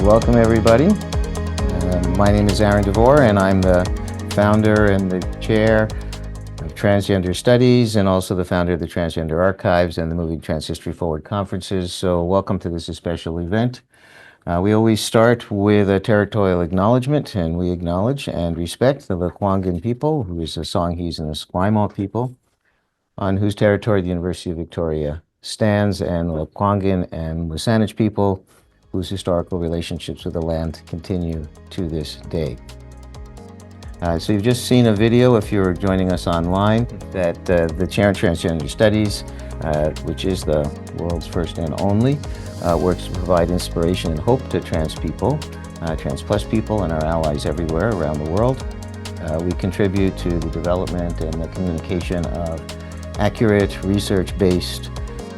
Welcome everybody. My name is Aaron DeVore and I'm the founder and the chair of Transgender Studies and also the founder of the Transgender Archives and the Moving Trans History Forward conferences. So welcome to this special event. We always start with a territorial acknowledgement, and we acknowledge and respect the Lekwungen people, who is the Songhees and the Esquimalt people, on whose territory the University of Victoria stands, and the Lekwungen and Wasanich people, whose historical relationships with the land continue to this day. So you've just seen a video, if you're joining us online, that the Chair in Transgender Studies, which is the world's first and only, works to provide inspiration and hope to trans people, trans plus people, and our allies everywhere around the world. We contribute to the development and the communication of accurate, research-based,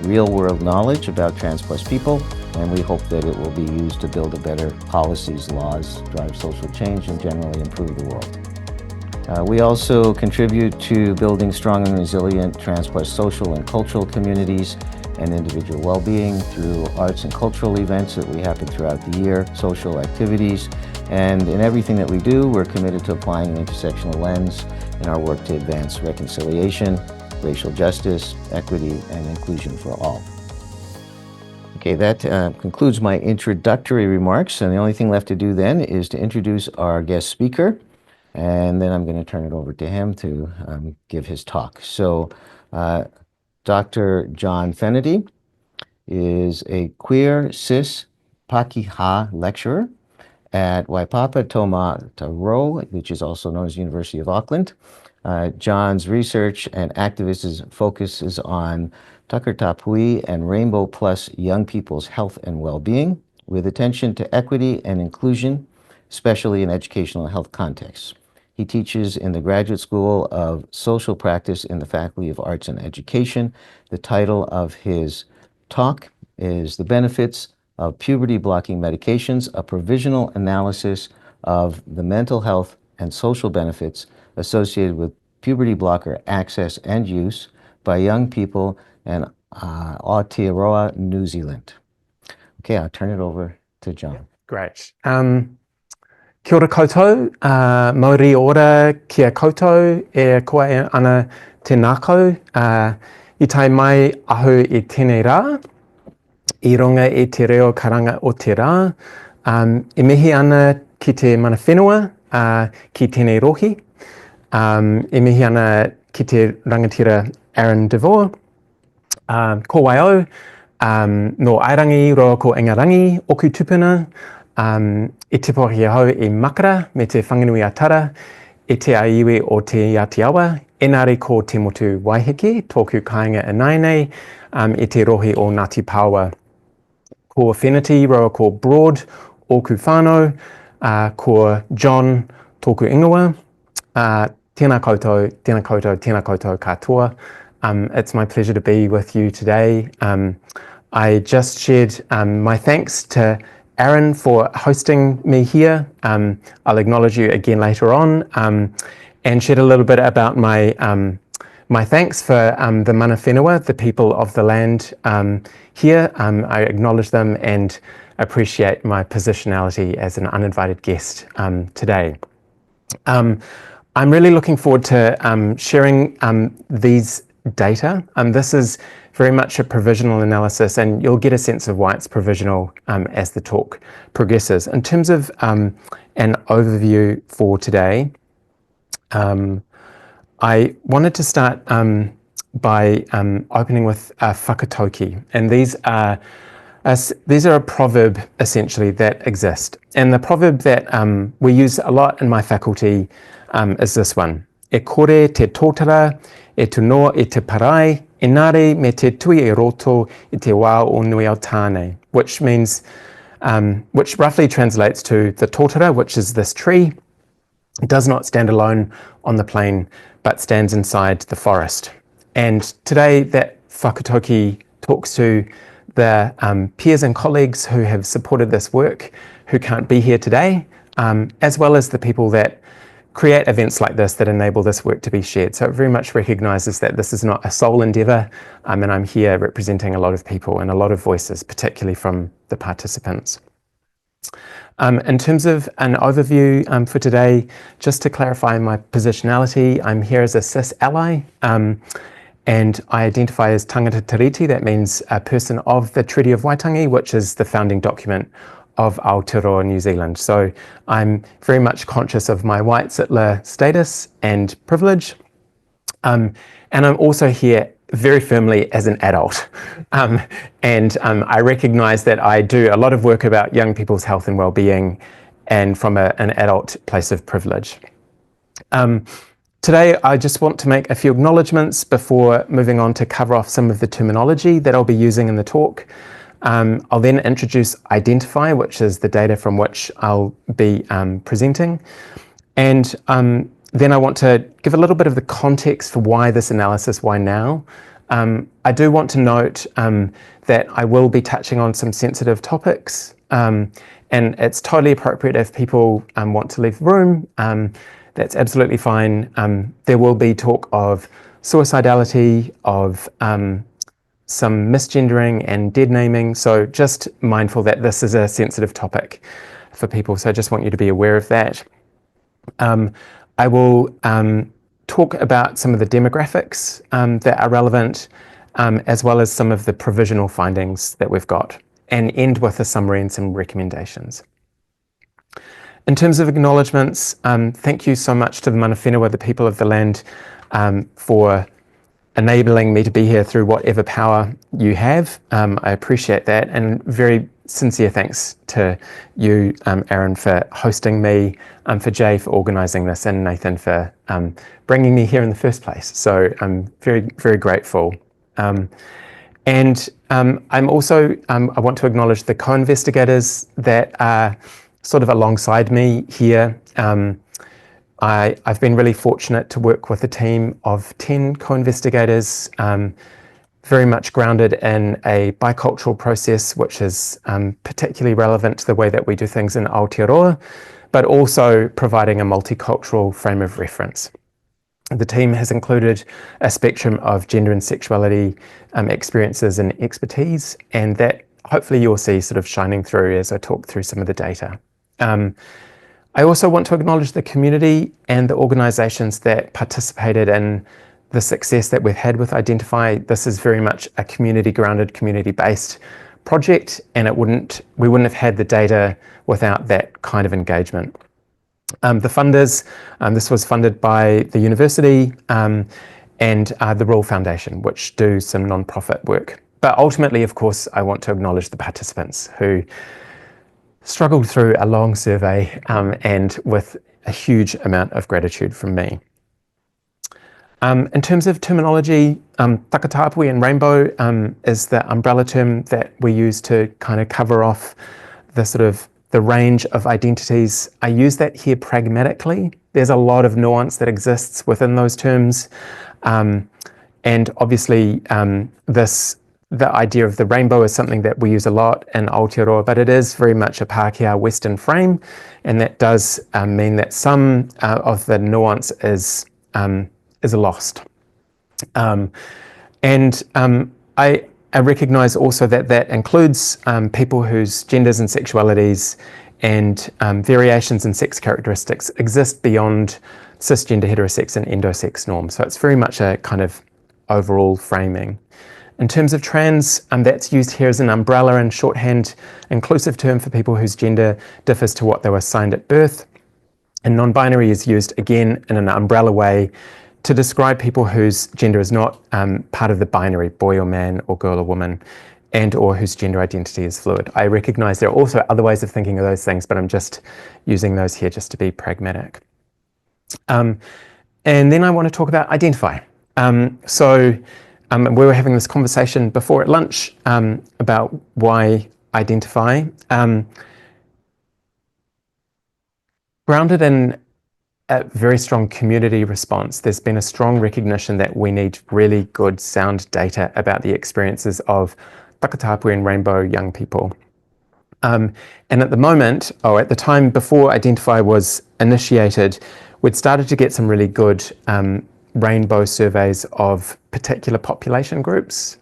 real-world knowledge about trans plus people, and we hope that it will be used to build a better policies, laws, drive social change, and generally improve the world. We also contribute to building strong and resilient trans plus social and cultural communities and individual well-being through arts and cultural events that we happen throughout the year, social activities, and in everything that we do, we're committed to applying an intersectional lens in our work to advance reconciliation, racial justice, equity, and inclusion for all. Okay, that concludes my introductory remarks, and the only thing left to do then is to introduce our guest speaker, and then I'm going to turn it over to him to give his talk. So, Dr. John Fenaughty is a queer cis Pakeha lecturer at Waipapa Aotearoa, which is also known as University of Auckland. John's research and activism focuses on Takar and Rainbow Plus young people's health and well-being, with attention to equity and inclusion, especially in educational and health contexts. He teaches in the Graduate School of Social Practice in the Faculty of Arts and Education. The title of his talk is The Benefits of Puberty Blocking Medications, a provisional analysis of the mental health and social benefits associated with puberty blocker access and use by young people in Aotearoa, New Zealand. Okay, I'll turn it over to John. Great. Kia ora koutou, mauri ora kia koutou, e koa e ana te nākau, I tai mai ahu I tēnei rā, I runga e te reo karanga o te rā, e mihi ana ki te mana whenua, ki tēnei rohi, e mihi ana ki te rangatira Aaron DeVore, ko waio, no airangi roa ko ingarangi, oku tupuna, e te pohi hau e makara me te whanganui atara, e te aiwi o te Aotearoa, engari ko te motu waiheke, tōku kāinga inainei, e te rohi o Ngāti Pāua. Ko Fenaughty roa ko Broad, oku whānau, ko John, tōku ingoa, tēnā koutou, tēnā koutou, tēnā koutou katoa. It's my pleasure to be with you today. I just shared my thanks to Aaron for hosting me here. I'll acknowledge you again later on, and shared a little bit about my my thanks for the mana whenua, the people of the land here. I acknowledge them and appreciate my positionality as an uninvited guest today. I'm really looking forward to sharing these data. This is very much a provisional analysis, and you'll get a sense of why it's provisional as the talk progresses. In terms of an overview for today, I wanted to start by opening with whakatauki, and these are a proverb essentially that exist. And the proverb that we use a lot in my faculty is this one: e kore te tōtara, e tu noa e te parai, engari me te tui e roto I te wā o nui au tāne, which means, which roughly translates to the tōtara, which is this tree, does not stand alone on the plain, but stands inside the forest. And today that whakatauki talks to the peers and colleagues who have supported this work, who can't be here today, as well as the people that create events like this that enable this work to be shared. So it very much recognises that this is not a sole endeavour, and I'm here representing a lot of people and a lot of voices, particularly from the participants. In terms of an overview for today, just to clarify my positionality, I'm here as a cis ally, and I identify as tangata tiriti. That means a person of the Treaty of Waitangi, which is the founding document of Aotearoa New Zealand. So I'm very much conscious of my white Sitler status and privilege. And I'm also here very firmly as an adult. I recognize that I do a lot of work about young people's health and well-being and from an adult place of privilege. Today, I just want to make a few acknowledgements before moving on to cover off some of the terminology that I'll be using in the talk. I'll then introduce Identify, which is the data from which I'll be presenting. And then I want to give a little bit of the context for why this analysis, why now. I do want to note that I will be touching on some sensitive topics, and it's totally appropriate if people want to leave the room. That's absolutely fine. There will be talk of suicidality, of some misgendering and dead naming, so just mindful that this is a sensitive topic for people, so I just want you to be aware of that. I will talk about some of the demographics that are relevant, as well as some of the provisional findings that we've got, and end with a summary and some recommendations. In terms of acknowledgements, thank you so much to the mana whenua, the people of the land, for enabling me to be here through whatever power you have. I appreciate that, and very sincere thanks to you, Aaron, for hosting me, for Jay for organising this, and Nathan for bringing me here in the first place. So I'm very, very grateful. I'm also, I want to acknowledge the co-investigators that are sort of alongside me here. I've been really fortunate to work with a team of 10 co-investigators, very much grounded in a bicultural process, which is particularly relevant to the way that we do things in Aotearoa, but also providing a multicultural frame of reference. The team has included a spectrum of gender and sexuality experiences and expertise, and that hopefully you'll see sort of shining through as I talk through some of the data. I also want to acknowledge the community and the organisations that participated in the success that we've had with Identify. This is very much a community-grounded, community-based project, and we wouldn't have had the data without that kind of engagement. The funders, this was funded by the university and the Royal Foundation, which do some non-profit work. But ultimately, of course, I want to acknowledge the participants who struggled through a long survey and with a huge amount of gratitude from me. In terms of terminology, takatapui and rainbow is the umbrella term that we use to kind of cover off the sort of the range of identities. I use that here pragmatically. There's a lot of nuance that exists within those terms. And obviously the idea of the rainbow is something that we use a lot in Aotearoa, but it is very much a Pākehā Western frame, and that does mean that some of the nuance is lost. I recognise also that that includes people whose genders and sexualities and variations in sex characteristics exist beyond cisgender heterosex and endosex norms. So it's very much a kind of overall framing. In terms of trans, that's used here as an umbrella and shorthand inclusive term for people whose gender differs to what they were assigned at birth. And non-binary is used again in an umbrella way to describe people whose gender is not part of the binary, boy or man or girl or woman, and or whose gender identity is fluid. I recognise there are also other ways of thinking of those things, but I'm just using those here just to be pragmatic. And then I want to talk about Identify. We were having this conversation before at lunch about why Identify. Grounded in a very strong community response, there's been a strong recognition that we need really good sound data about the experiences of takatapui and rainbow young people. And at the moment, at the time before Identify was initiated, we'd started to get some really good rainbow surveys of particular population groups.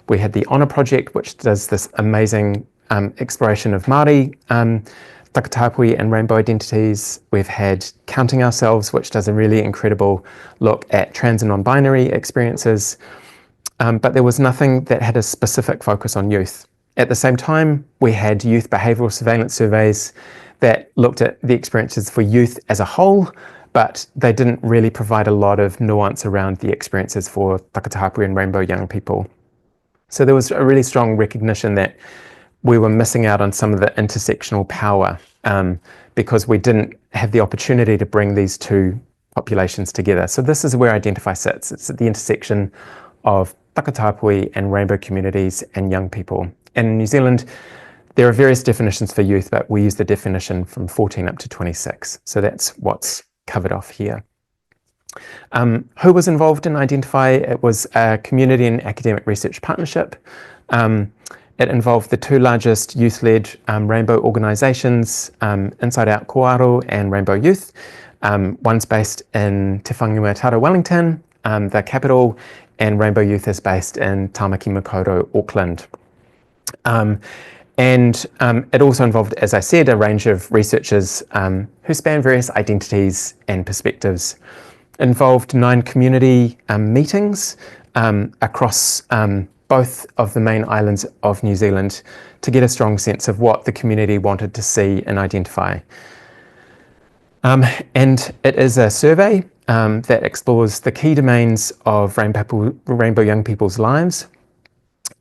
We had the Honour Project, which does this amazing exploration of Māori whakatapui and rainbow identities. We've had Counting Ourselves, which does a really incredible look at trans and non-binary experiences, but there was nothing that had a specific focus on youth. At the same time, we had youth behavioural surveillance surveys that looked at the experiences for youth as a whole, but they didn't really provide a lot of nuance around the experiences for whakatapui and rainbow young people. So there was a really strong recognition that we were missing out on some of the intersectional power because we didn't have the opportunity to bring these two populations together. So this is where Identify sits. It's at the intersection of whakatapui and rainbow communities and young people. And in New Zealand, there are various definitions for youth, but we use the definition from 14 up to 26. So that's what's covered off here. Who was involved in Identify? It was a community and academic research partnership. It involved the two largest youth-led rainbow organisations, Inside Out Koaro and Rainbow Youth. One's based in Te Whangamua Wellington, the capital, and Rainbow Youth is based in Tamaki Makaurau, Auckland. It also involved, as I said, a range of researchers who span various identities and perspectives. Involved 9 community meetings across both of the main islands of New Zealand to get a strong sense of what the community wanted to see and identify. And it is a survey that explores the key domains of rainbow young people's lives.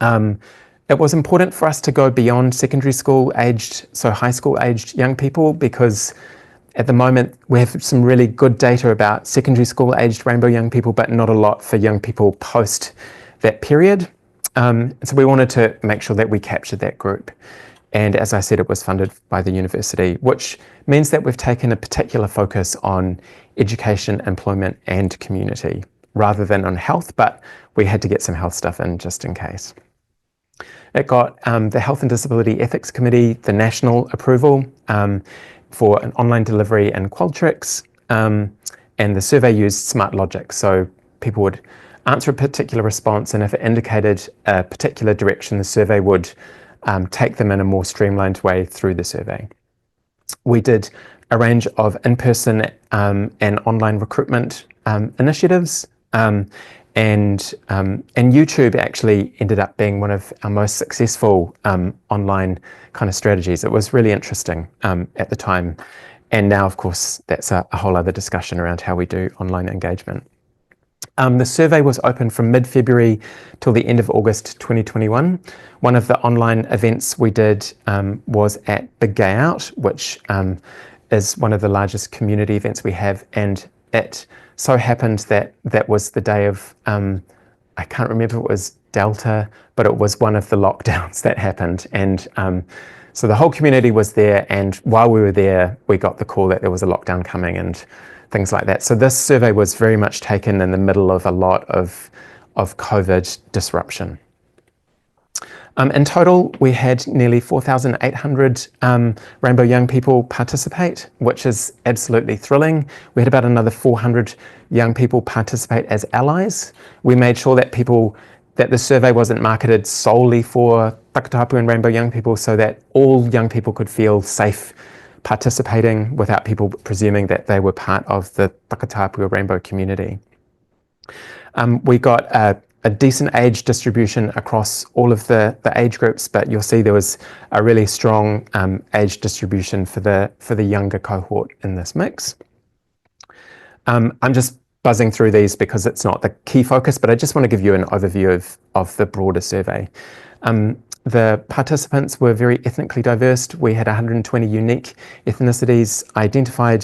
It was important for us to go beyond secondary school aged, so high school aged young people, because at the moment we have some really good data about secondary school aged rainbow young people, but not a lot for young people post that period. So we wanted to make sure that we captured that group. And as I said, it was funded by the university, which means that we've taken a particular focus on education, employment, and community, rather than on health, but we had to get some health stuff in just in case. It got the Health and Disability Ethics Committee, the national approval for an online delivery and Qualtrics, and the survey used smart logic. So people would answer a particular response, and if it indicated a particular direction, the survey would take them in a more streamlined way through the survey. We did a range of in-person and online recruitment initiatives, and YouTube actually ended up being one of our most successful online kind of strategies. It was really interesting at the time, and now of course that's a whole other discussion around how we do online engagement. The survey was open from mid-February till the end of August 2021. One of the online events we did was at Big Gay Out, which is one of the largest community events we have, and it so happened that that was the day of, I can't remember if it was Delta, but it was one of the lockdowns that happened. And so the whole community was there, and while we were there, we got the call that there was a lockdown coming and things like that. So this survey was very much taken in the middle of a lot of COVID disruption. In total, we had nearly 4,800 rainbow young people participate, which is absolutely thrilling. We had about another 400 young people participate as allies. We made sure that the survey wasn't marketed solely for whakatapui and rainbow young people, so that all young people could feel safe participating without people presuming that they were part of the whakatapui or rainbow community. We got a decent age distribution across all of the age groups, but you'll see there was a really strong age distribution for the younger cohort in this mix. I'm just buzzing through these because it's not the key focus, but I just want to give you an overview of the broader survey. The participants were very ethnically diverse. We had 120 unique ethnicities identified.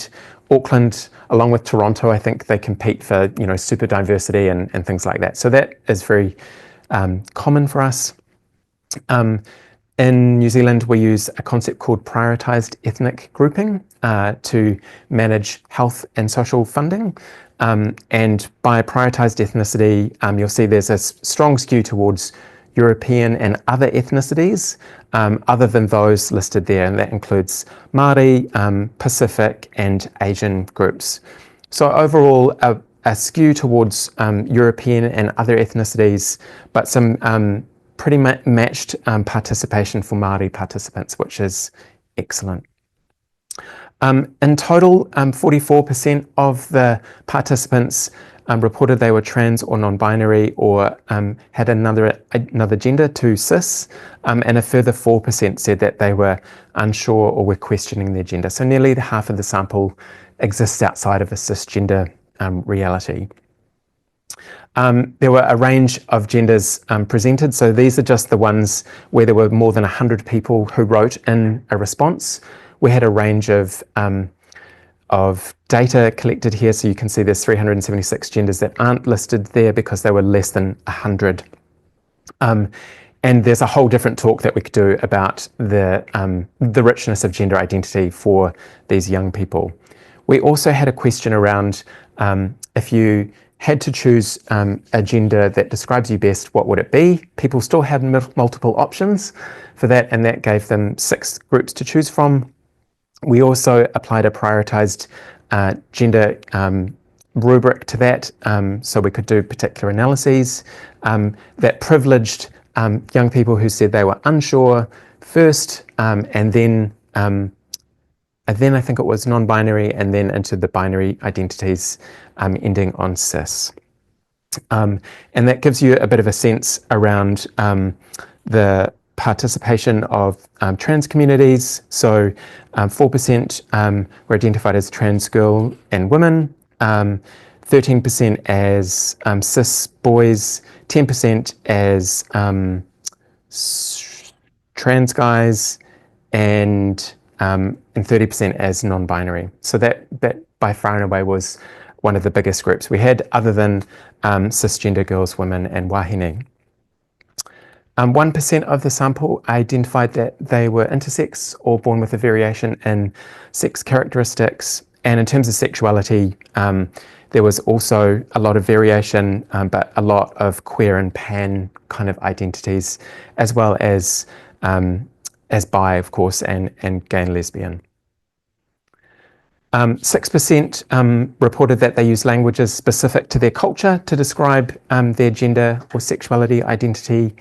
Auckland, along with Toronto, I think they compete for super diversity and things like that. So that is very common for us. In New Zealand, we use a concept called prioritised ethnic grouping to manage health and social funding. And by prioritised ethnicity, you'll see there's a strong skew towards European and other ethnicities, other than those listed there, and that includes Māori, Pacific, and Asian groups. So overall, a skew towards European and other ethnicities, but some pretty matched participation for Māori participants, which is excellent. In total, 44% of the participants reported they were trans or non-binary or had another gender to cis, and a further 4% said that they were unsure or were questioning their gender. So nearly half of the sample exists outside of a cisgender reality. There were a range of genders presented, so these are just the ones where there were more than 100 people who wrote in a response. We had a range of data collected here, so you can see there's 376 genders that aren't listed there because they were less than 100. And there's a whole different talk that we could do about the richness of gender identity for these young people. We also had a question around if you had to choose a gender that describes you best, what would it be? People still had multiple options for that, and that gave them 6 groups to choose from. We also applied a prioritized gender rubric to that, so we could do particular analyses that privileged young people who said they were unsure first, and then I think it was non-binary, and then into the binary identities ending on cis. And that gives you a bit of a sense around the participation of trans communities. So 4% were identified as trans girl and women, 13% as cis boys, 10% as trans guys, and 30% as non-binary. So that by far and away was one of the biggest groups we had, other than cisgender girls, women, and wahine. 1% of the sample identified that they were intersex or born with a variation in sex characteristics. And in terms of sexuality, there was also a lot of variation, but a lot of queer and pan kind of identities, as well as bi, of course, and gay and lesbian. 6% reported that they use languages specific to their culture to describe their gender or sexuality identity.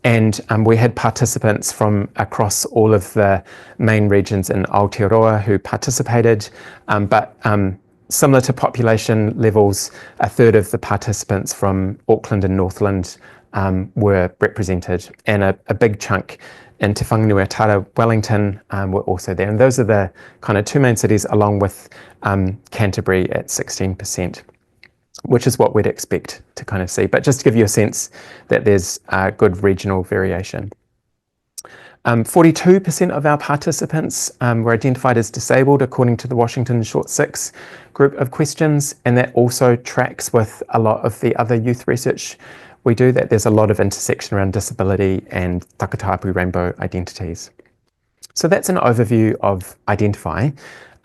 And we had participants from across all of the main regions in Aotearoa who participated, but similar to population levels, a third of the participants from Auckland and Northland were represented, and a big chunk in Te Whanganui-a-Tara, Wellington were also there. And those are the kind of 2 main cities, along with Canterbury at 16%. Which is what we'd expect to kind of see, but just to give you a sense that there's good regional variation. 42% of our participants were identified as disabled according to the Washington Short 6 group of questions, and that also tracks with a lot of the other youth research we do, that there's a lot of intersection around disability and takatapu rainbow identities. So that's an overview of Identify,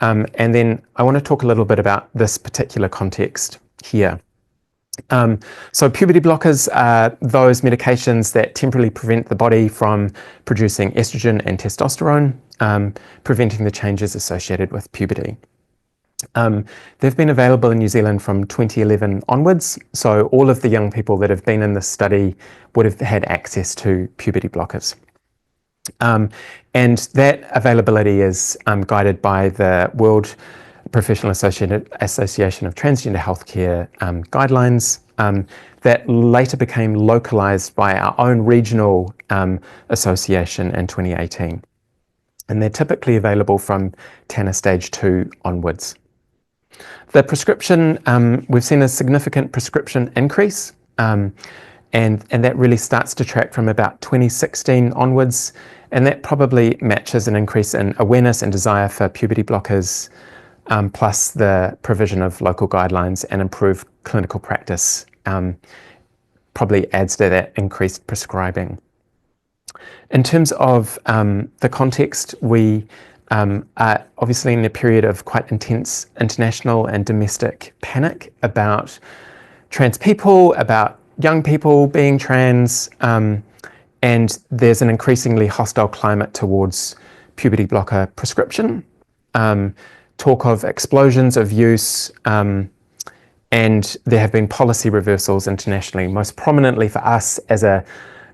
and then I want to talk a little bit about this particular context here. So puberty blockers are those medications that temporarily prevent the body from producing estrogen and testosterone, preventing the changes associated with puberty. They've been available in New Zealand from 2011 onwards, so all of the young people that have been in this study would have had access to puberty blockers. And that availability is guided by the World Professional Association of Transgender Healthcare guidelines that later became localized by our own regional association in 2018. And they're typically available from Tanner stage 2 onwards. The prescription, we've seen a significant prescription increase, and that really starts to track from about 2016 onwards, and that probably matches an increase in awareness and desire for puberty blockers, plus the provision of local guidelines and improved clinical practice probably adds to that increased prescribing. In terms of the context, we are obviously in a period of quite intense international and domestic panic about trans people, about young people being trans, and there's an increasingly hostile climate towards puberty blocker prescription. Talk of explosions of use, and there have been policy reversals internationally, most prominently for us as a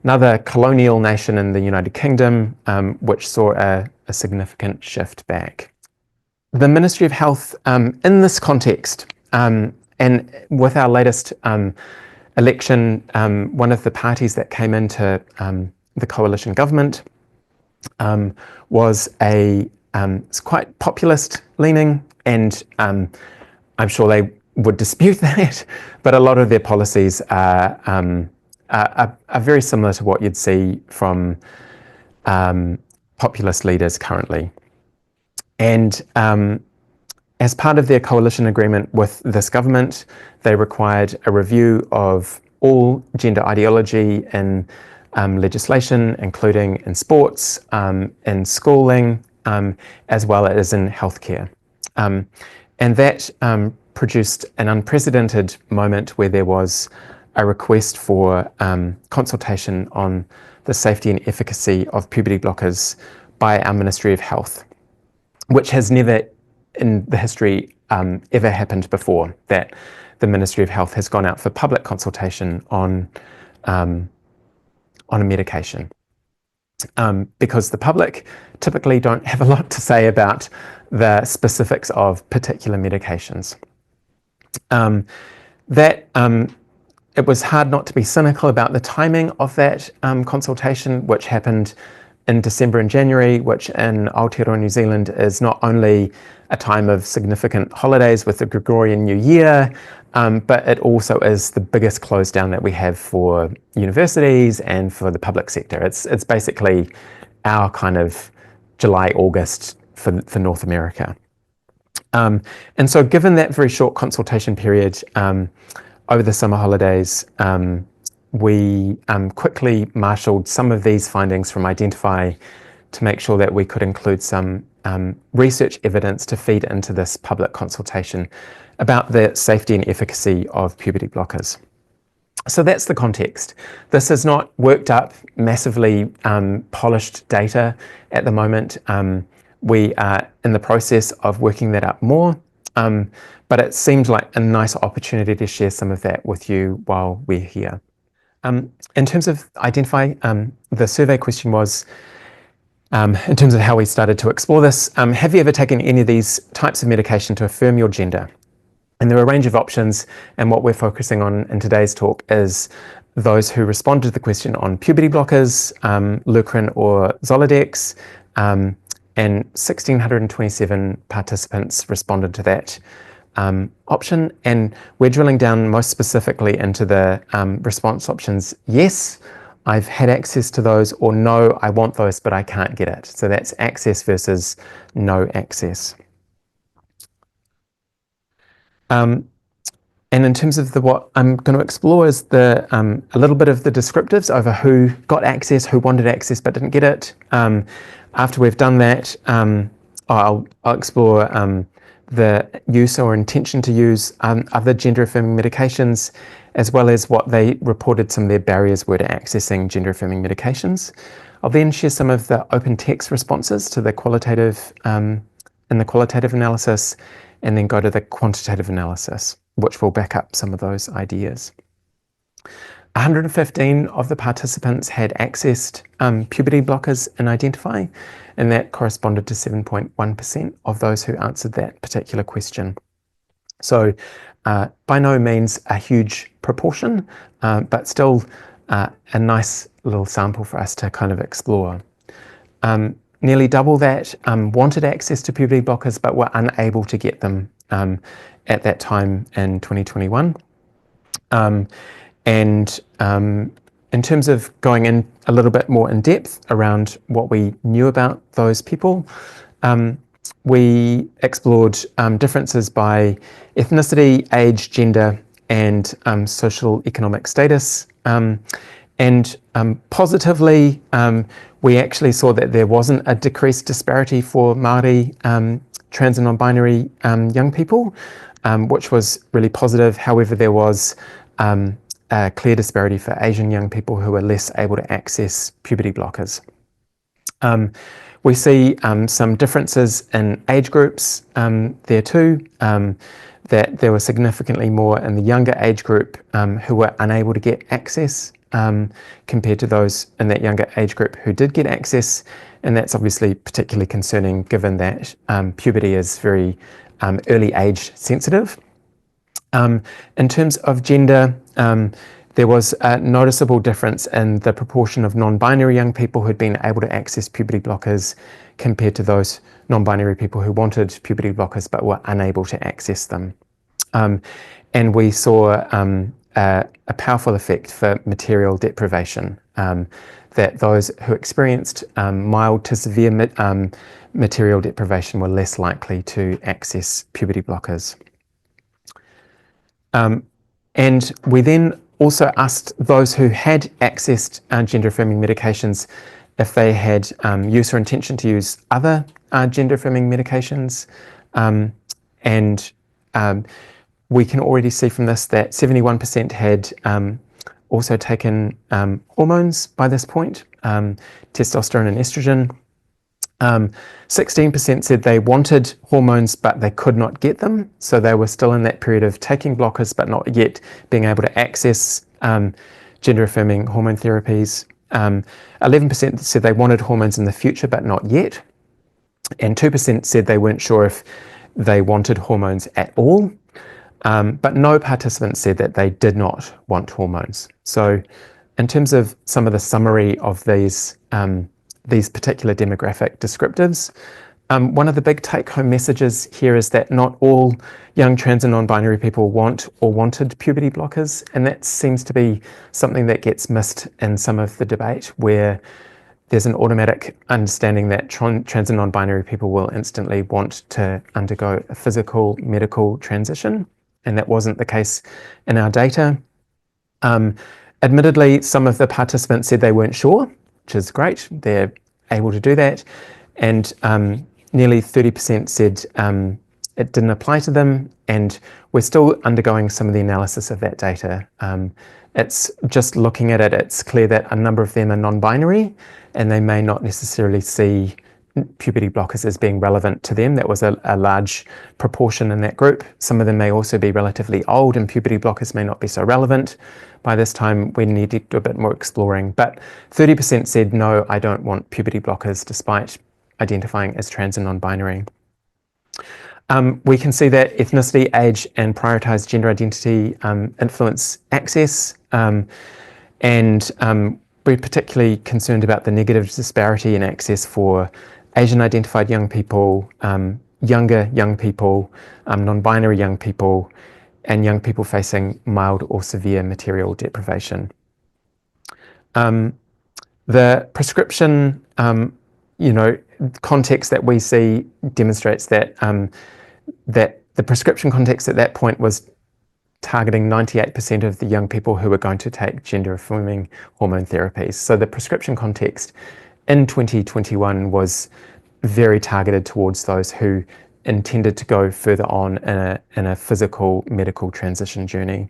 another colonial nation in the United Kingdom, which saw a significant shift back. The Ministry of Health, in this context, and with our latest election, one of the parties that came into the coalition government was it's quite populist leaning, and I'm sure they would dispute that, but a lot of their policies are very similar to what you'd see from populist leaders currently. And as part of their coalition agreement with this government, they required a review of all gender ideology in legislation, including in sports, in schooling, as well as in healthcare. And that produced an unprecedented moment where there was a request for consultation on the safety and efficacy of puberty blockers by our Ministry of Health, which has never in the history ever happened before, that the Ministry of Health has gone out for public consultation on a medication. Because the public typically don't have a lot to say about the specifics of particular medications. It was hard not to be cynical about the timing of that consultation, which happened in December and January, which in Aotearoa New Zealand is not only a time of significant holidays with the Gregorian New Year, but it also is the biggest close down that we have for universities and for the public sector. It's basically our kind of July, August for North America. And so given that very short consultation period over the summer holidays, we quickly marshalled some of these findings from Identify to make sure that we could include some research evidence to feed into this public consultation about the safety and efficacy of puberty blockers. So that's the context. This is not worked up, massively polished data at the moment. We are in the process of working that up more, but it seems like a nice opportunity to share some of that with you while we're here. In terms of Identify, the survey question was, in terms of how we started to explore this, have you ever taken any of these types of medication to affirm your gender? And there are a range of options, and what we're focusing on in today's talk is those who responded to the question on puberty blockers, Leukerin or Zoladex, and 1,627 participants responded to that option, and we're drilling down most specifically into the response options: yes, I've had access to those, or no, I want those but I can't get it. So that's access versus no access. And in terms of what I'm going to explore is a little bit of the descriptives over who got access, who wanted access but didn't get it. After we've done that, I'll explore the use or intention to use other gender-affirming medications, as well as what they reported some of their barriers were to accessing gender-affirming medications. I'll then share some of the open text responses to the qualitative in the qualitative analysis, and then go to the quantitative analysis, which will back up some of those ideas. 115 of the participants had accessed puberty blockers in Identify, and that corresponded to 7.1% of those who answered that particular question. So by no means a huge proportion, but still a nice little sample for us to kind of explore. Nearly double that wanted access to puberty blockers but were unable to get them at that time in 2021. And in terms of going in a little bit more in depth around what we knew about those people, we explored differences by ethnicity, age, gender, and social economic status. And positively, we actually saw that there wasn't a decreased disparity for Māori, trans and non-binary young people, which was really positive. However, there was a clear disparity for Asian young people who were less able to access puberty blockers. We see some differences in age groups there too, that there were significantly more in the younger age group who were unable to get access compared to those in that younger age group who did get access, and that's obviously particularly concerning given that puberty is very early age sensitive. In terms of gender, there was a noticeable difference in the proportion of non-binary young people who'd been able to access puberty blockers compared to those non-binary people who wanted puberty blockers but were unable to access them. And we saw a powerful effect for material deprivation, that those who experienced mild to severe material deprivation were less likely to access puberty blockers. And we then also asked those who had accessed gender-affirming medications if they had use or intention to use other gender-affirming medications. And we can already see from this that 71% had also taken hormones by this point, testosterone and estrogen. 16% said they wanted hormones but they could not get them, so they were still in that period of taking blockers but not yet being able to access gender-affirming hormone therapies. 11% said they wanted hormones in the future but not yet, and 2% said they weren't sure if they wanted hormones at all, but no participant said that they did not want hormones. So in terms of some of the summary of these particular demographic descriptives, one of the big take-home messages here is that not all young trans and non-binary people want or wanted puberty blockers, and that seems to be something that gets missed in some of the debate, where there's an automatic understanding that trans and non-binary people will instantly want to undergo a physical medical transition, and that wasn't the case in our data. Admittedly, some of the participants said they weren't sure, which is great. They're able to do that. And nearly 30% said it didn't apply to them, and we're still undergoing some of the analysis of that data. It's just looking at it, it's clear that a number of them are non-binary, and they may not necessarily see puberty blockers as being relevant to them. That was a large proportion in that group. Some of them may also be relatively old, and puberty blockers may not be so relevant. By this time, we need to do a bit more exploring. But 30% said, no, I don't want puberty blockers, despite identifying as trans and non-binary. We can see that ethnicity, age, and prioritized gender identity influence access. And we're particularly concerned about the negative disparity in access for Asian-identified young people, younger young people, non-binary young people, and young people facing mild or severe material deprivation. The prescription, context that we see demonstrates that that the prescription context at that point was targeting 98% of the young people who were going to take gender-affirming hormone therapies. So the prescription context in 2021 was very targeted towards those who intended to go further on in a physical medical transition journey,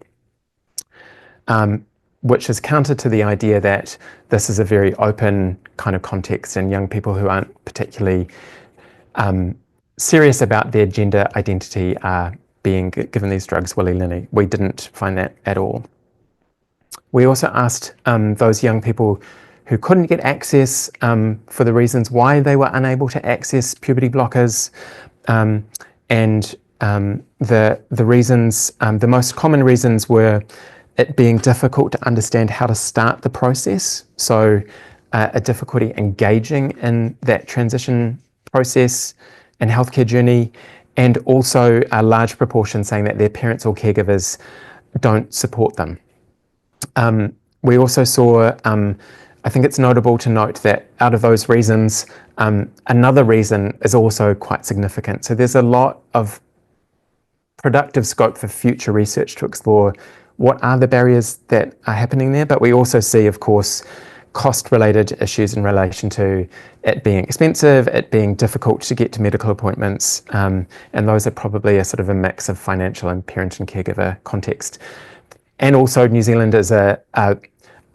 which is counter to the idea that this is a very open kind of context and young people who aren't particularly serious about their gender identity are being given these drugs willy-nilly. We didn't find that at all. We also asked those young people who couldn't get access for the reasons why they were unable to access puberty blockers, and the reasons, the most common reasons were it being difficult to understand how to start the process, so a difficulty engaging in that transition process and healthcare journey, and also a large proportion saying that their parents or caregivers don't support them. We also saw, I think it's notable to note that out of those reasons, another reason is also quite significant. So there's a lot of productive scope for future research to explore what are the barriers that are happening there, but we also see, of course, cost-related issues in relation to it being expensive, it being difficult to get to medical appointments, and those are probably a sort of a mix of financial and parent and caregiver context. And also New Zealand is a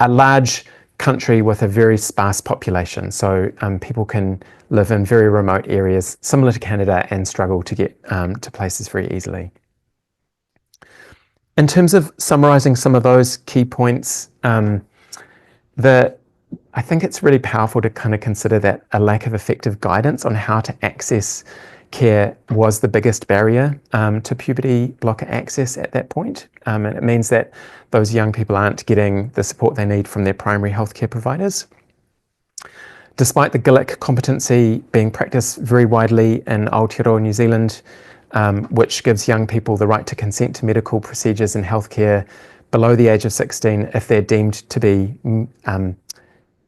large country with a very sparse population, so people can live in very remote areas similar to Canada and struggle to get to places very easily. In terms of summarising some of those key points, I think it's really powerful to kind of consider that a lack of effective guidance on how to access care was the biggest barrier to puberty blocker access at that point. And it means that those young people aren't getting the support they need from their primary healthcare providers. Despite the GILIC competency being practiced very widely in Aotearoa New Zealand, which gives young people the right to consent to medical procedures and healthcare below the age of 16 if they're deemed to be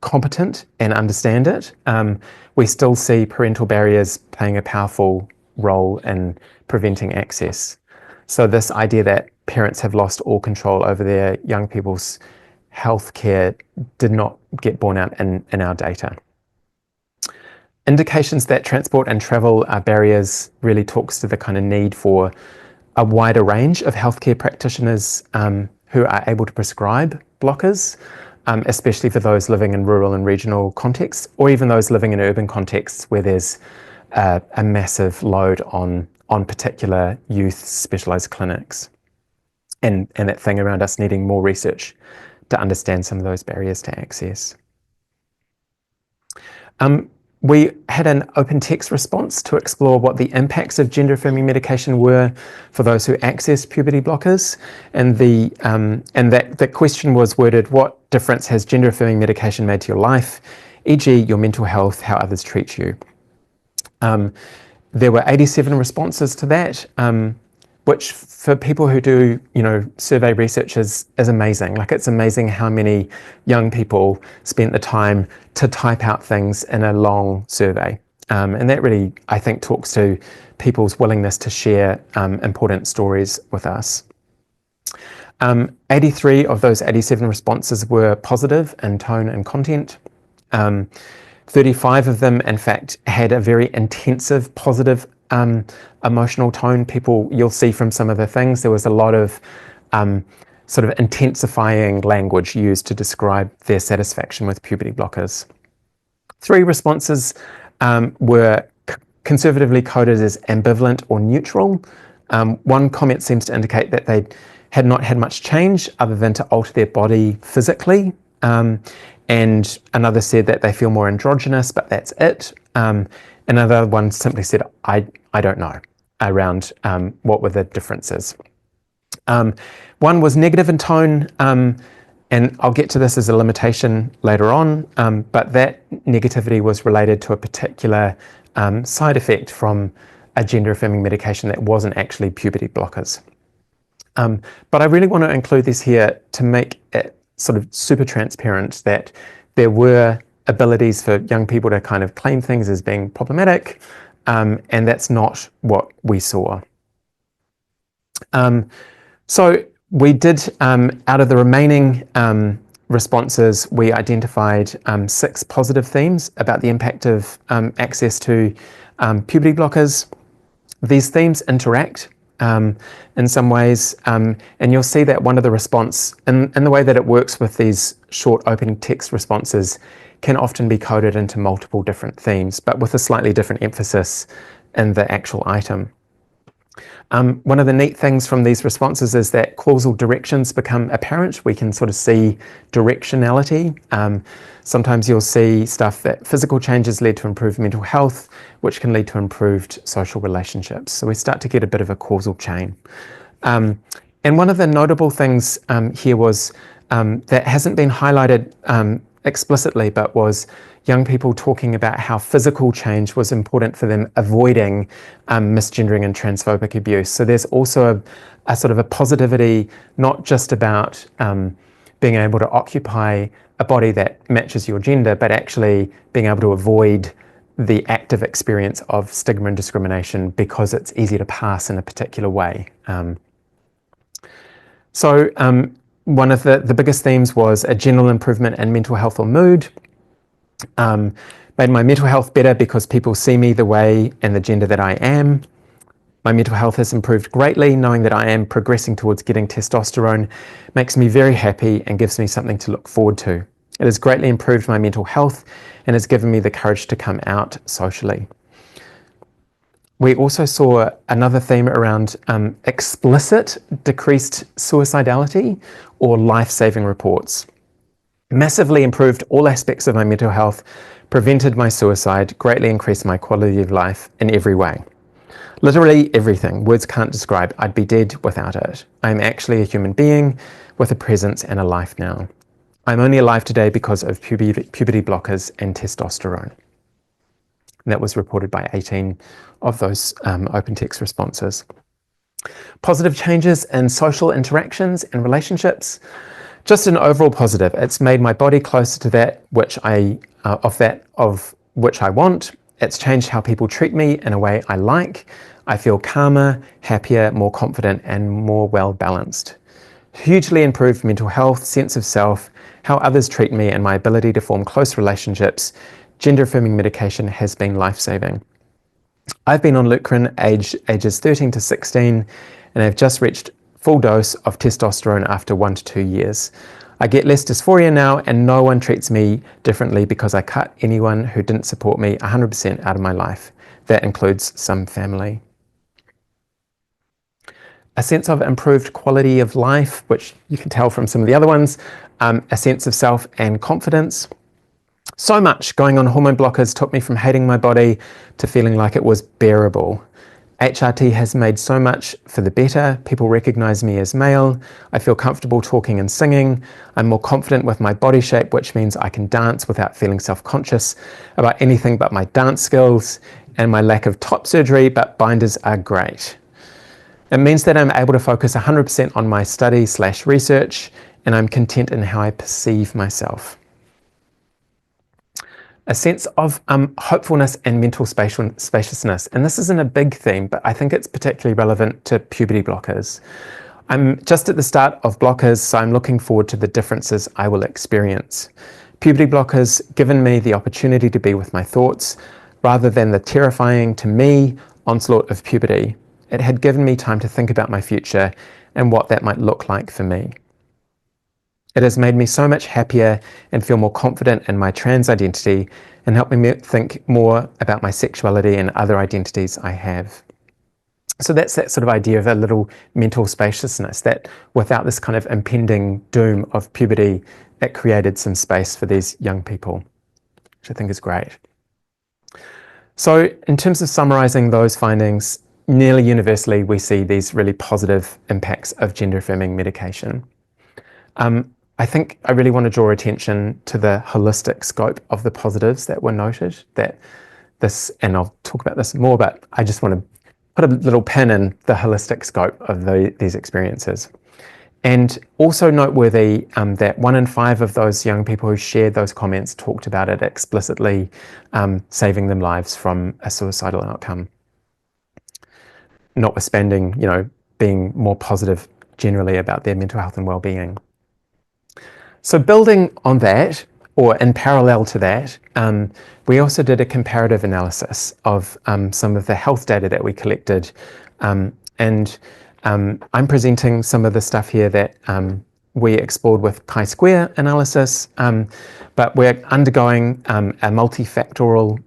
competent and understand it, we still see parental barriers playing a powerful role in preventing access. So this idea that parents have lost all control over their young people's health care did not get borne out in our data. Indications that transport and travel are barriers really talks to the kind of need for a wider range of healthcare practitioners who are able to prescribe blockers, especially for those living in rural and regional contexts, or even those living in urban contexts where there's a massive load on particular youth specialised clinics. And that thing around us needing more research to understand some of those barriers to access. We had an open text response to explore what the impacts of gender-affirming medication were for those who access puberty blockers, and that question was worded: what difference has gender-affirming medication made to your life, e.g. your mental health, how others treat you? There were 87 responses to that, which for people who do, survey research is amazing. Like, it's amazing how many young people spent the time to type out things in a long survey. And that really, I think, talks to people's willingness to share important stories with us. 83 of those 87 responses were positive in tone and content. 35 of them, in fact, had a very intensive, positive emotional tone. You'll see from some of the things, there was a lot of sort of intensifying language used to describe their satisfaction with puberty blockers. 3 responses were conservatively coded as ambivalent or neutral. One comment seems to indicate that they had not had much change other than to alter their body physically. And another said that they feel more androgynous, but that's it. Another one simply said, I don't know, around what were the differences. One was negative in tone, and I'll get to this as a limitation later on, but that negativity was related to a particular side effect from a gender-affirming medication that wasn't actually puberty blockers. But I really want to include this here to make it sort of super transparent that there were abilities for young people to kind of claim things as being problematic, and that's not what we saw. So we did, out of the remaining responses, we identified 6 positive themes about the impact of access to puberty blockers. These themes interact in some ways, and you'll see that one of the response, and the way that it works with these short open text responses, can often be coded into multiple different themes, but with a slightly different emphasis in the actual item. One of the neat things from these responses is that causal directions become apparent. We can sort of see directionality. Sometimes you'll see stuff that physical changes lead to improved mental health, which can lead to improved social relationships. So we start to get a bit of a causal chain. And one of the notable things here was that hasn't been highlighted explicitly, but was young people talking about how physical change was important for them avoiding misgendering and transphobic abuse. So there's also a sort of a positivity, not just about being able to occupy a body that matches your gender, but actually being able to avoid the active experience of stigma and discrimination because it's easy to pass in a particular way. So one of the biggest themes was a general improvement in mental health or mood. Made my mental health better because people see me the way and the gender that I am. My mental health has improved greatly. Knowing that I am progressing towards getting testosterone makes me very happy and gives me something to look forward to. It has greatly improved my mental health and has given me the courage to come out socially. We also saw another theme around explicit decreased suicidality or life-saving reports. Massively improved all aspects of my mental health, prevented my suicide, greatly increased my quality of life in every way. Literally everything. Words can't describe. I'd be dead without it. I'm actually a human being with a presence and a life now. I'm only alive today because of puberty blockers and testosterone. And that was reported by 18 of those open text responses. Positive changes in social interactions and relationships. Just an overall positive. It's made my body closer to that which of which I want. It's changed how people treat me in a way I like. I feel calmer, happier, more confident, and more well-balanced. Hugely improved mental health, sense of self, how others treat me, and my ability to form close relationships. Gender-affirming medication has been life-saving. I've been on Leukeran ages 13 to 16, and I've just reached full dose of testosterone after 1 to 2 years. I get less dysphoria now, and no one treats me differently because I cut anyone who didn't support me 100% out of my life. That includes some family. A sense of improved quality of life, which you can tell from some of the other ones, a sense of self and confidence. So much going on hormone blockers took me from hating my body to feeling like it was bearable. HRT has made so much for the better. People recognize me as male. I feel comfortable talking and singing. I'm more confident with my body shape, which means I can dance without feeling self-conscious about anything but my dance skills and my lack of top surgery, but binders are great. It means that I'm able to focus 100% on my study/research, and I'm content in how I perceive myself. A sense of hopefulness and mental spaciousness. And this isn't a big theme, but I think it's particularly relevant to puberty blockers. I'm just at the start of blockers, so I'm looking forward to the differences I will experience. Puberty blockers given me the opportunity to be with my thoughts, rather than the terrifying, to me, onslaught of puberty. It had given me time to think about my future and what that might look like for me. It has made me so much happier and feel more confident in my trans identity and helped me think more about my sexuality and other identities I have. So that's that sort of idea of a little mental spaciousness, that without this kind of impending doom of puberty, it created some space for these young people, which I think is great. So in terms of summarizing those findings, nearly universally we see these really positive impacts of gender-affirming medication. I think I really want to draw attention to the holistic scope of the positives that were noted, that this, and I'll talk about this more, but I just want to put a little pin in the holistic scope of these experiences. And also noteworthy that 1 in 5 of those young people who shared those comments talked about it explicitly, saving them lives from a suicidal outcome. Notwithstanding, being more positive generally about their mental health and well-being. So building on that, or in parallel to that, we also did a comparative analysis of some of the health data that we collected. I'm presenting some of the stuff here that we explored with chi-square analysis, but we're undergoing a multivariable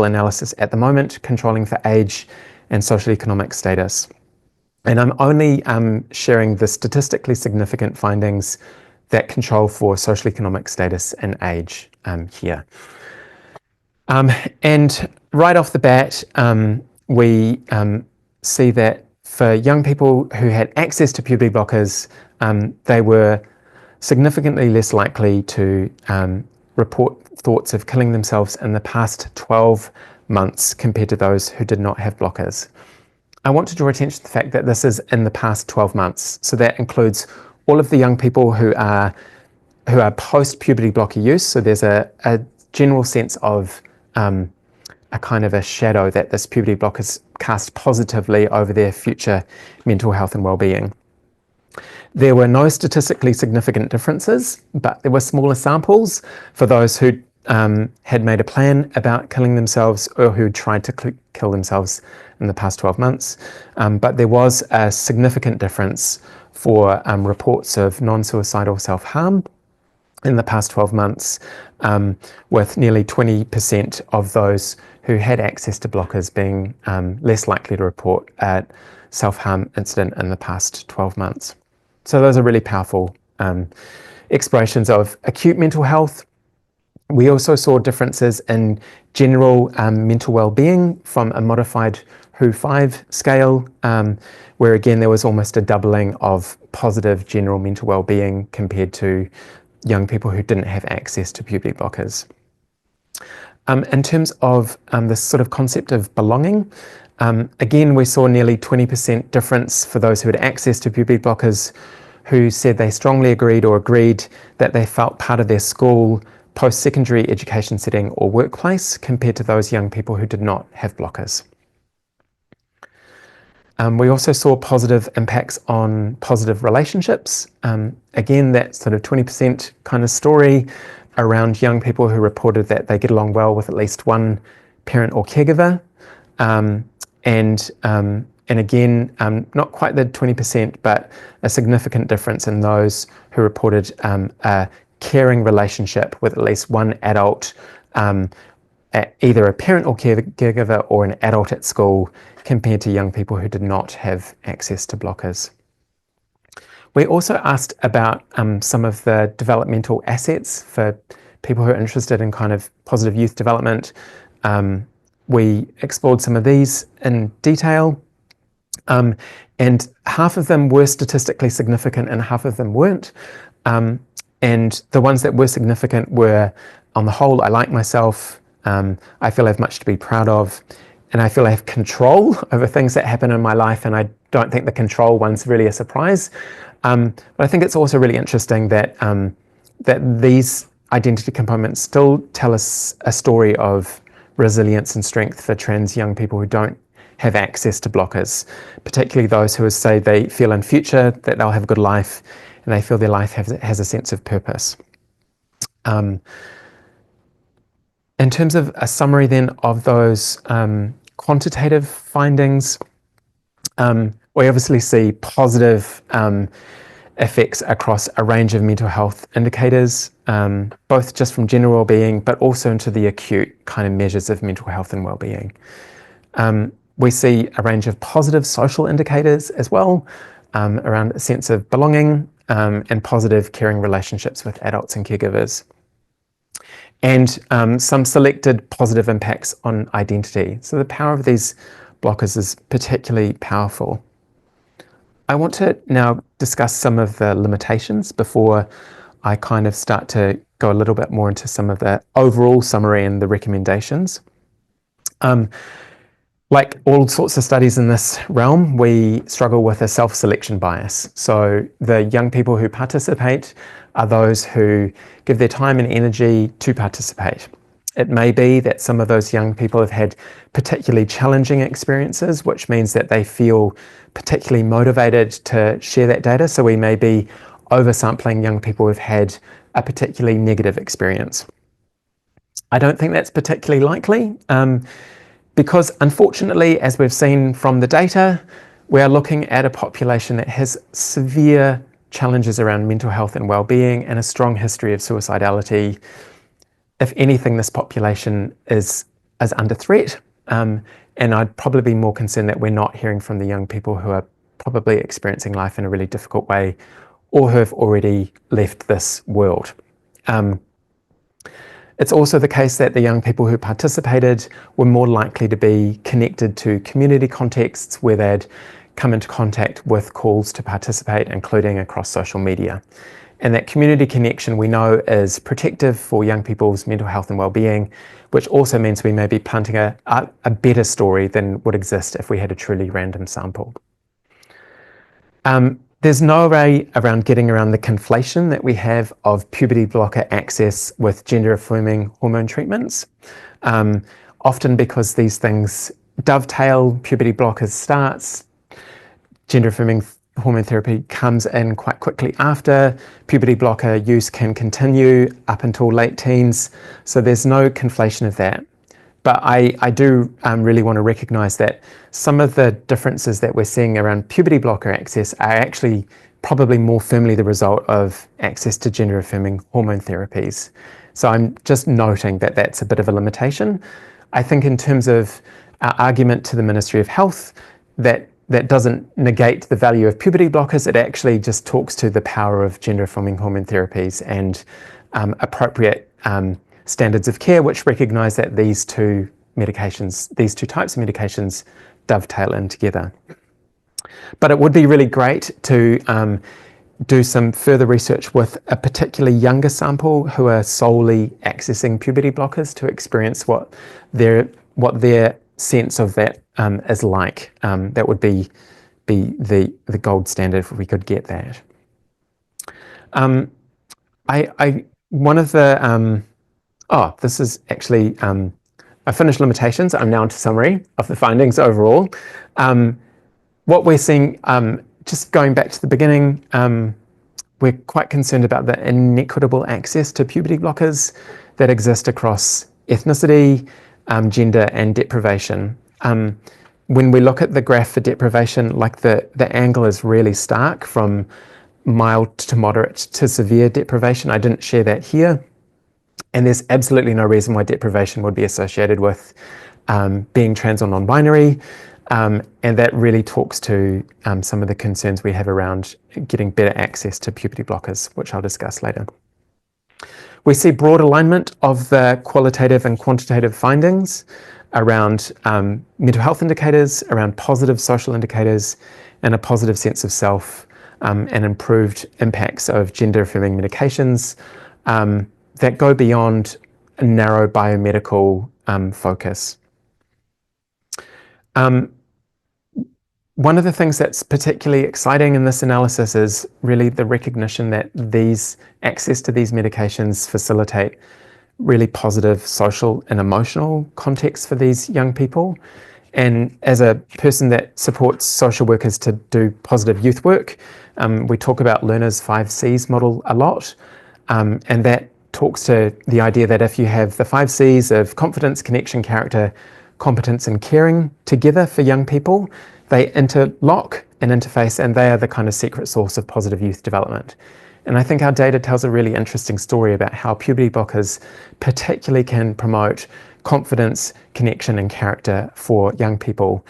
analysis at the moment, controlling for age and social economic status. And I'm only sharing the statistically significant findings that control for social economic status and age here. And right off the bat, we see that for young people who had access to puberty blockers, they were significantly less likely to report thoughts of killing themselves in the past 12 months compared to those who did not have blockers. I want to draw attention to the fact that this is in the past 12 months. So that includes all of the young people who are post-puberty blocker use. So there's a general sense of a kind of a shadow that this puberty blockers cast positively over their future mental health and well-being. There were no statistically significant differences, but there were smaller samples for those who had made a plan about killing themselves or who tried to kill themselves in the past 12 months. But there was a significant difference for reports of non-suicidal self-harm in the past 12 months, with nearly 20% of those who had access to blockers being less likely to report a self-harm incident in the past 12 months. So those are really powerful explorations of acute mental health. We also saw differences in general mental well-being from a modified WHO-5 scale, where again there was almost a doubling of positive general mental well-being compared to young people who didn't have access to puberty blockers. In terms of this sort of concept of belonging, again we saw nearly 20% difference for those who had access to puberty blockers who said they strongly agreed that they felt part of their school, post-secondary education setting or workplace compared to those young people who did not have blockers. We also saw positive impacts on positive relationships. Again, that sort of 20% kind of story around young people who reported that they get along well with at least one parent or caregiver. And again, not quite the 20%, but a significant difference in those who reported a caring relationship with at least one adult, either a parent or caregiver or an adult at school, compared to young people who did not have access to blockers. We also asked about some of the developmental assets for people who are interested in kind of positive youth development. We explored some of these in detail, and half of them were statistically significant and half of them weren't. And the ones that were significant were, on the whole, I like myself, I feel I have much to be proud of, and I feel I have control over things that happen in my life, and I don't think the control one's really a surprise. But I think it's also really interesting that that these identity components still tell us a story of resilience and strength for trans young people who don't have access to blockers, particularly those who say they feel in future that they'll have a good life and they feel their life has a sense of purpose. In terms of a summary then of those quantitative findings, we obviously see positive effects across a range of mental health indicators, both just from general well-being, but also into the acute kind of measures of mental health and well-being. We see a range of positive social indicators as well, around a sense of belonging, and positive caring relationships with adults and caregivers. And some selected positive impacts on identity. So the power of these blockers is particularly powerful. I want to now discuss some of the limitations before I kind of start to go a little bit more into some of the overall summary and the recommendations. Like all sorts of studies in this realm, we struggle with a self-selection bias. So the young people who participate are those who give their time and energy to participate. It may be that some of those young people have had particularly challenging experiences, which means that they feel particularly motivated to share that data. So we may be oversampling young people who've had a particularly negative experience. I don't think that's particularly likely, because unfortunately, as we've seen from the data, we are looking at a population that has severe challenges around mental health and well-being and a strong history of suicidality. If anything, this population is under threat, and I'd probably be more concerned that we're not hearing from the young people who are probably experiencing life in a really difficult way or who have already left this world. It's also the case that the young people who participated were more likely to be connected to community contexts where they'd come into contact with calls to participate, including across social media. And that community connection we know is protective for young people's mental health and well-being, which also means we may be planting a better story than would exist if we had a truly random sample. There's no way around getting around the conflation that we have of puberty blocker access with gender-affirming hormone treatments. Often because these things dovetail, puberty blockers starts, gender-affirming hormone therapy comes in quite quickly after, puberty blocker use can continue up until late teens, so there's no conflation of that. But I do really want to recognise that some of the differences that we're seeing around puberty blocker access are actually probably more firmly the result of access to gender-affirming hormone therapies. So I'm just noting that that's a bit of a limitation. I think in terms of our argument to the Ministry of Health, that that doesn't negate the value of puberty blockers. It actually just talks to the power of gender-affirming hormone therapies and appropriate standards of care, which recognize that these two medications, these two types of medications, dovetail in together. But it would be really great to do some further research with a particularly younger sample who are solely accessing puberty blockers to experience what their sense of that is like. That would be the gold standard if we could get that. One of the this is actually I finished limitations. I'm now into summary of the findings overall. What we're seeing, just going back to the beginning, we're quite concerned about the inequitable access to puberty blockers that exist across ethnicity, gender, and deprivation. When we look at the graph for deprivation, like the angle is really stark from mild to moderate to severe deprivation. I didn't share that here. And there's absolutely no reason why deprivation would be associated with being trans or non-binary. And that really talks to some of the concerns we have around getting better access to puberty blockers, which I'll discuss later. We see broad alignment of the qualitative and quantitative findings around mental health indicators, around positive social indicators, and a positive sense of self, and improved impacts of gender-affirming medications that go beyond a narrow biomedical focus. One of the things that's particularly exciting in this analysis is really the recognition that access to these medications facilitate really positive social and emotional contexts for these young people. And as a person that supports social workers to do positive youth work, we talk about Lerner's 5 C's model a lot, and that talks to the idea that if you have the 5 C's of confidence, connection, character, competence, and caring together for young people, they interlock and interface, and they are the kind of secret source of positive youth development. And I think our data tells a really interesting story about how puberty blockers particularly can promote confidence, connection, and character for young people.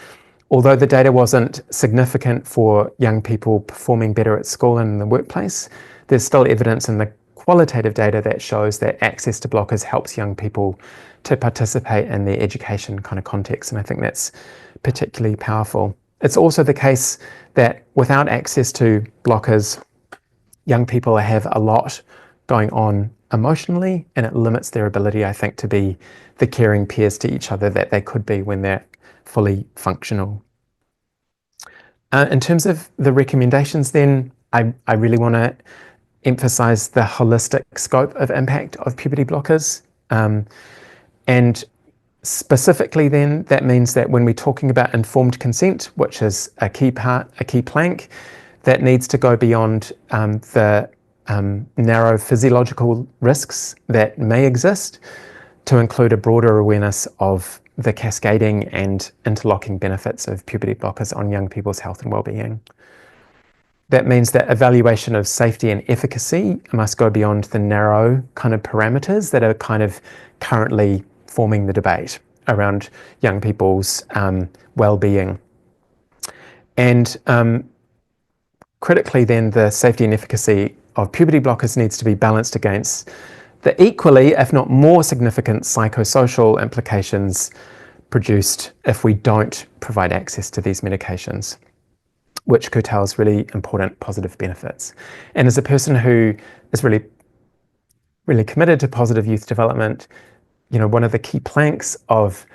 Although the data wasn't significant for young people performing better at school and in the workplace, there's still evidence in the qualitative data that shows that access to blockers helps young people to participate in their education kind of context. And I think that's particularly powerful. It's also the case that without access to blockers, young people have a lot going on emotionally, and it limits their ability, I think, to be the caring peers to each other that they could be when they're fully functional. In terms of the recommendations then, I really want to emphasize the holistic scope of impact of puberty blockers. And specifically then, that means that when we're talking about informed consent, which is a key plank, that needs to go beyond the narrow physiological risks that may exist to include a broader awareness of the cascading and interlocking benefits of puberty blockers on young people's health and well-being. That means that evaluation of safety and efficacy must go beyond the narrow kind of parameters that are kind of currently forming the debate around young people's well-being. And critically then, the safety and efficacy of puberty blockers needs to be balanced against the equally, if not more significant psychosocial implications produced if we don't provide access to these medications, which curtails really important positive benefits. And as a person who is really committed to positive youth development, one of the key planks of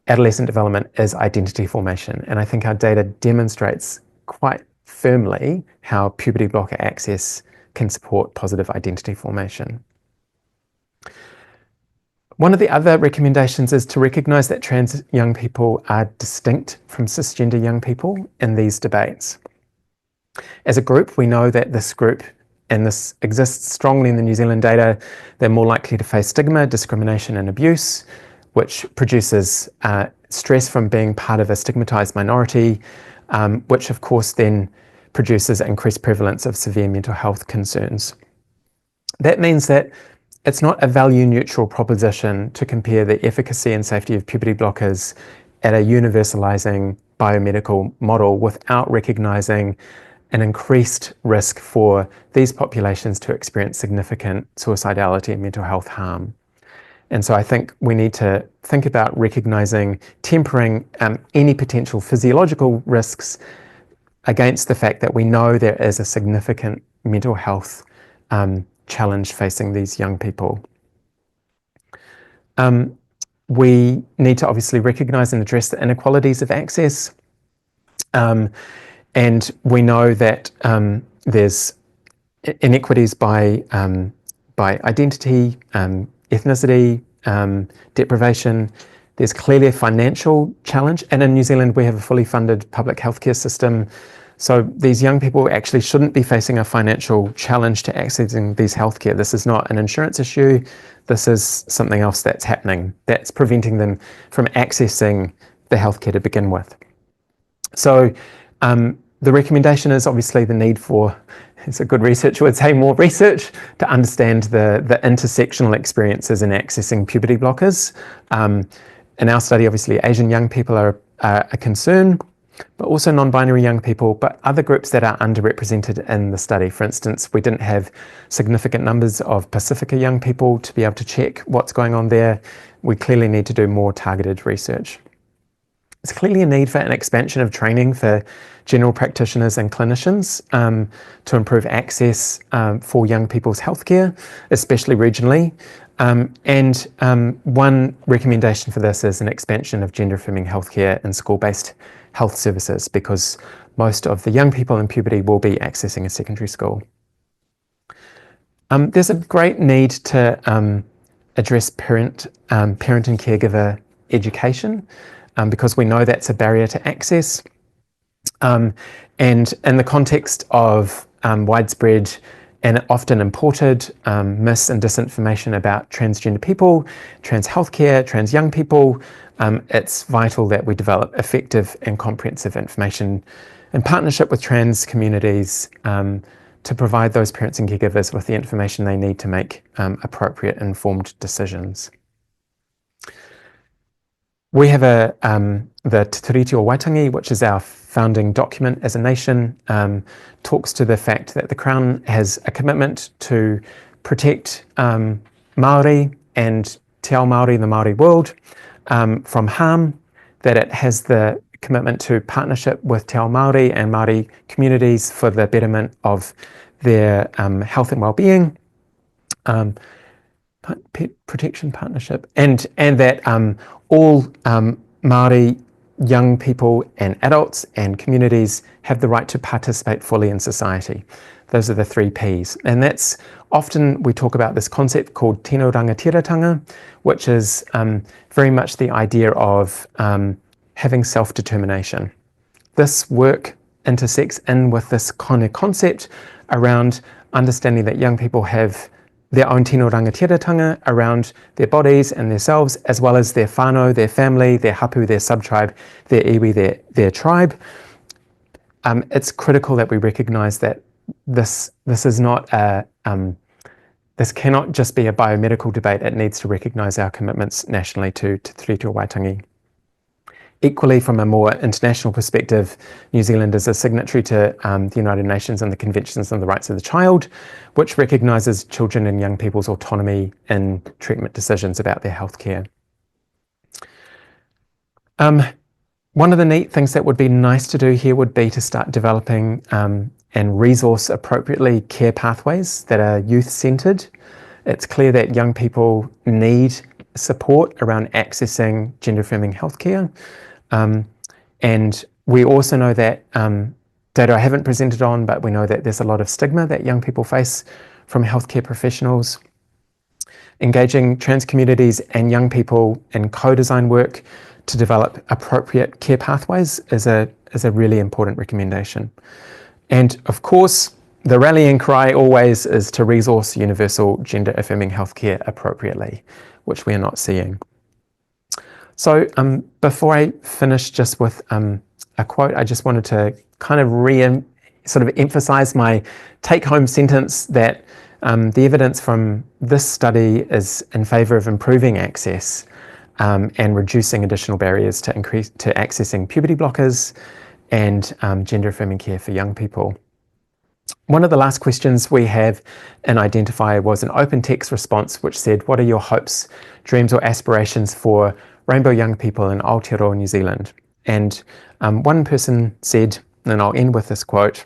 adolescent development is identity formation. And I think our data demonstrates quite firmly how puberty blocker access can support positive identity formation. One of the other recommendations is to recognize that trans young people are distinct from cisgender young people in these debates. As a group, we know that this group, and this exists strongly in the New Zealand data, they're more likely to face stigma, discrimination, and abuse, which produces stress from being part of a stigmatized minority, which of course then produces increased prevalence of severe mental health concerns. That means that it's not a value-neutral proposition to compare the efficacy and safety of puberty blockers at a universalizing biomedical model without recognizing an increased risk for these populations to experience significant suicidality and mental health harm. And so I think we need to think about recognizing, tempering any potential physiological risks against the fact that we know there is a significant mental health challenge facing these young people. We need to obviously recognize and address the inequalities of access. And we know that there's inequities by identity, ethnicity, deprivation. There's clearly a financial challenge, and in New Zealand we have a fully funded public healthcare system. So these young people actually shouldn't be facing a financial challenge to accessing these healthcare. This is not an insurance issue. This is something else that's happening that's preventing them from accessing the healthcare to begin with. So the recommendation is obviously the need for, it's a good researcher would say, more research to understand the intersectional experiences in accessing puberty blockers. In our study, obviously, Asian young people are a concern, but also non-binary young people, but other groups that are underrepresented in the study. For instance, we didn't have significant numbers of Pacifica young people to be able to check what's going on there. We clearly need to do more targeted research. There's clearly a need for an expansion of training for general practitioners and clinicians to improve access for young people's healthcare, especially regionally. One recommendation for this is an expansion of gender-affirming healthcare in school-based health services, because most of the young people in puberty will be accessing a secondary school. There's a great need to address parent and caregiver education, because we know that's a barrier to access. And in the context of widespread and often imported mis and disinformation about transgender people, trans healthcare, trans young people, it's vital that we develop effective and comprehensive information in partnership with trans communities to provide those parents and caregivers with the information they need to make appropriate, informed decisions. We have the Te Tiriti o Waitangi, which is our founding document as a nation, talks to the fact that the Crown has a commitment to protect Māori and Te Ao Māori, the Māori world, from harm, that it has the commitment to partnership with Te Ao Māori and Māori communities for the betterment of their health and well-being, protection partnership, and that all Māori young people and adults and communities have the right to participate fully in society. Those are the 3 Ps. And that's often, we talk about this concept called tino rangatiratanga, which is very much the idea of having self-determination. This work intersects in with this kind of concept around understanding that young people have their own tino rangatiratanga around their bodies and themselves, as well as their whānau, their family, their hapu, their sub-tribe, their iwi, their tribe. It's critical that we recognise that this is not this cannot just be a biomedical debate. It needs to recognise our commitments nationally to Te Tiriti o Waitangi. Equally, from a more international perspective, New Zealand is a signatory to the United Nations and the Conventions on the Rights of the Child, which recognises children and young people's autonomy in treatment decisions about their healthcare. One of the neat things that would be nice to do here would be to start developing and resource appropriately care pathways that are youth-centred. It's clear that young people need support around accessing gender-affirming healthcare. And we also know that, data I haven't presented on, but we know that there's a lot of stigma that young people face from healthcare professionals. Engaging trans communities and young people in co-design work to develop appropriate care pathways is a really important recommendation. And of course, the rallying cry always is to resource universal gender-affirming healthcare appropriately, which we are not seeing. So before I finish just with a quote, I just wanted to kind of sort of emphasize my take-home sentence that the evidence from this study is in favor of improving access and reducing additional barriers to accessing puberty blockers and gender-affirming care for young people. One of the last questions we have in Identify was an open text response which said, what are your hopes, dreams or aspirations for rainbow young people in Aotearoa New Zealand? And one person said, and I'll end with this quote,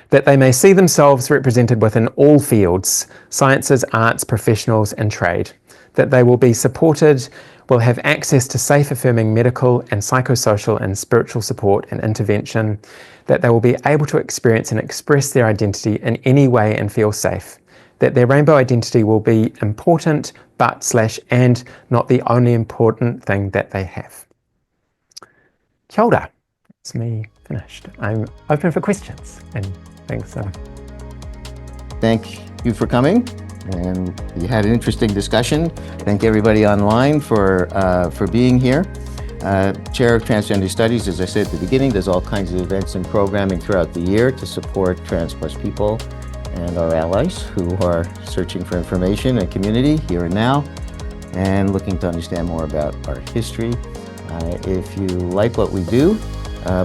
that they may see themselves represented within all fields, sciences, arts, professionals and trade, that they will be supported, will have access to safe affirming medical and psychosocial and spiritual support and intervention, that they will be able to experience and express their identity in any way and feel safe, that their rainbow identity will be important and not the only important thing that they have. Kia ora. It's me finished. I'm open for questions and thanks. Thank you for coming, and we had an interesting discussion. Thank everybody online for being here. Chair of Transgender Studies, as I said at the beginning, does all kinds of events and programming throughout the year to support trans plus people and our allies who are searching for information and community here and now and looking to understand more about our history. If you like what we do,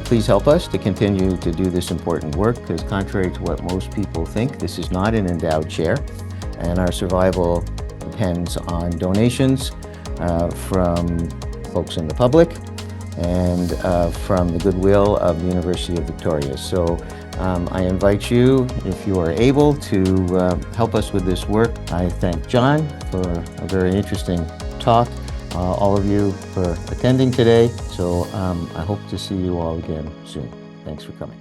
please help us to continue to do this important work, because contrary to what most people think, this is not an endowed chair, and our survival depends on donations from folks in the public and from the goodwill of the University of Victoria. So I invite you, if you are able, to help us with this work. I thank John for a very interesting talk, all of you for attending today. So I hope to see you all again soon. Thanks for coming.